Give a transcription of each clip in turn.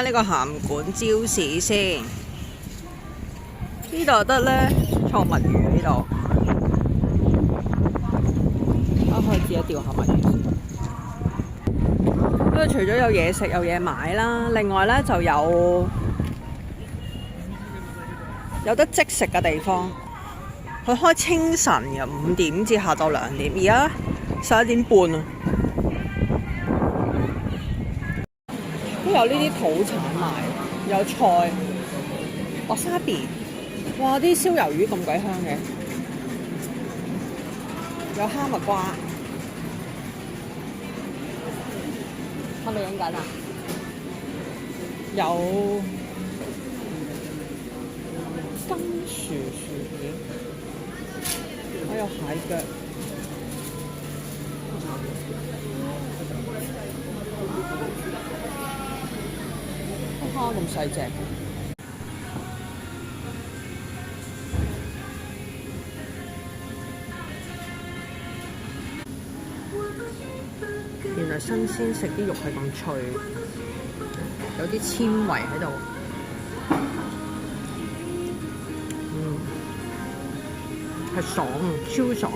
呢個鹹館招市先，呢度得咧錯墨魚呢度，可以自己釣下墨魚先。咁除咗有嘢食有嘢買啦，另外咧就有得即食嘅地方。佢開清晨嘅5點至下晝2點，而家11點半啊。都有呢啲土產賣，有菜、wasabi，哇！啲燒魷魚咁鬼香嘅，有哈密瓜，係咪影緊啊？有金薯薯片，還有蟹腳。蝦咁細隻，原來新鮮食啲肉係咁脆，有啲纖維喺度。係爽，超爽。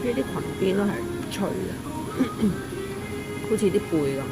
呢啲裙邊都係脆嘅。好似啲貝咁。